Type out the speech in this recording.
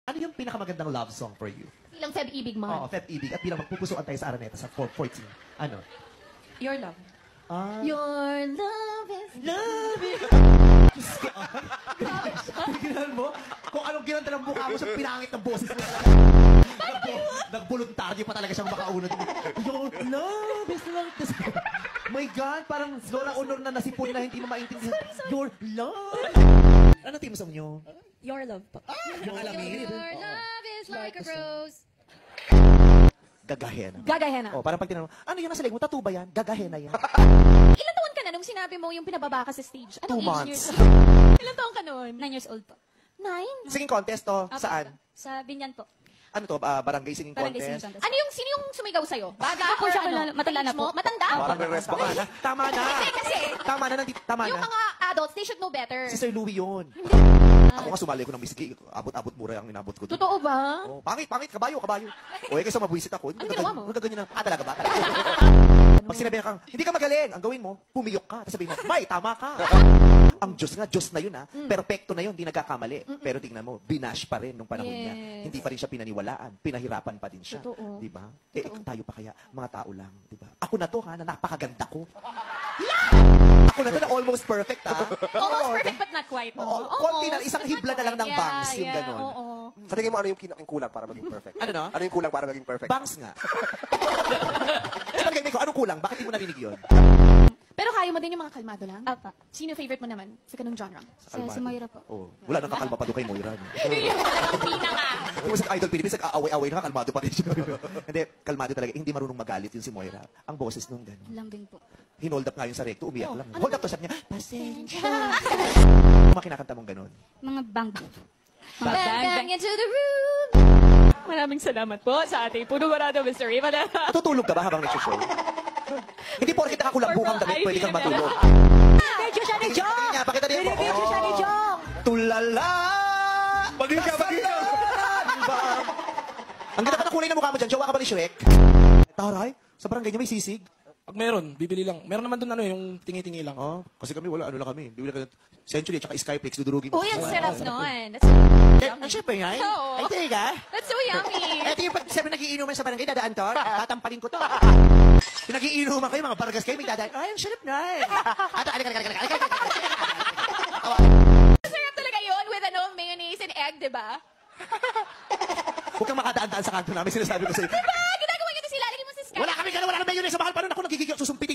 Ano yung pinakamagandang love song for you? Bilang Feb-ibig mo. Oo, Feb-ibig. At bilang magpupusuan tayo sa Araneta sa 14. Ano? Your love. Ah, Your love is... love it! Tingnan mo, kung anong ginanda ng mukha mo sa pinangit ng boses mo. Nagboluntaryo pa talaga siyang makaunod. Your love is like this. My God, parang Lola Honor na nasipon na hindi mo maintindihan. Your love. Ano team song nyo? Your love po. Yung alamin. Your love is like a rose. Gagahen. Gagahena. Oh, parang pag tinanong, ano yung nasa leg mo? Tattoo ba yan? Gagahen na yan. Ilan taon ka na nung sinabi mo yung pinababa ka sa stage? 2 Anong months. Ilan taon ka noon? 9 years old po. 9? Singing contest to. Apo, Saan? Sa Binyan po. Ano to? Barangay singing Barangay singing contest? contest. Sino yung sumigaw sa'yo? Bata Hindi ko po or siya ano? kilala. Matanda na po. Matanda? Parang may rest ba? Tama na. Kasi, Tama na. Tama yung na. mga adults, they should know better. Si Sir Louie yun. Ako nga sumali ko ng miski. Abot-abot mura ang inabot ko. Totoo ba? Oh, pangit. Kabayo. O, kaysa mabuisit ako. Ano ginawa mo? Nagaganyan na. Talaga ba? Pag sinabi kang, hindi ka magaling, ang gawin mo, pumiyok ka. Tapos sabihin mo, May, tama ka. Ang Diyos nga, Diyos na yun ha. Perfecto na yun, di nagkakamali. Pero tingnan mo, binash pa rin nung panahon niya. Yes. Hindi pa rin siya pinaniwalaan. Pinahirapan pa din siya. Totoo. Di ba? Tayo pa kaya, mga tao lang. Di ba? Ako na to ha, na napakaganda ko. Ako na to na almost perfect ha. Almost perfect but not quite. Oo, konti na, isang hibla na lang ng bangs, yung ganon. Oo. Sa tingin mo, ano yung kulang para maging perfect? Ano no? Ano yung kulang para maging perfect? Bangs nga. Sabi ko, anong kulang? Bakit di mo narinig yun? Pero kaya mo din yung mga kalmado lang? Apa. Sino favorite mo naman sa ganung genre? Si Moira po. Oh, wala nang kakalma pa doon kay Moira. No? Yung talagang pinaka. Kung sa Idol Philippines, nag-aaway-away na, kalmado pa rin siya. Hindi, kalmado talaga. Hindi marunong magalit yun si Moira. Ang boses nung gano'n. Lambing po. Hinold up nga yun sa recto, umiyak lang. Hold up to, sabi niya, pasensya. Mga kinakanta mong gano'n. Mga bang. Mga Bang, bang into the room. Maraming salamat po sa ating Puno-Barado, Mr. Riva. Natutulog ka ba habang nagsishow? Hindi porkit nakakulambukang damit, pwede kang matulog. Medyo siya ni Jong! Pakita niya po. Medyo siya ni Jong! Tulala! Bagay ka! Ang ganda pa ng kulay ng mukha mo dyan. Jowa ka ba ni Shrek? Taray, sa barangay niya may sisig. Pag meron, bibili lang. Meron naman doon ano, yung tingi-tingi lang. Oh, kasi kami wala, ano lang kami. Bibili ka Century at saka Skyflix, dudurugin mo. Uy, ang sarap nun. Ang syempre nga. Oo. Ay, teka. That's so yummy. Ito yung pag sabi nagiinuman sa barangay, dadaan to. Tatampalin ko to. Pinagiinuman kayo, mga bargas kayo, may dadaan. Ay, ang sarap na. Sarap talaga yun with mayonnaise and egg, di ba? Huwag kang makadaan-daan sa kanto namin, sinasabi ko sa'yo. Diba? Ginagawa nyo ito sila. Lagyan mo sa Skype. Wala kami ganun, wala kang mayonnaise sa mahal pa nun. Ako nagigigil, susumpit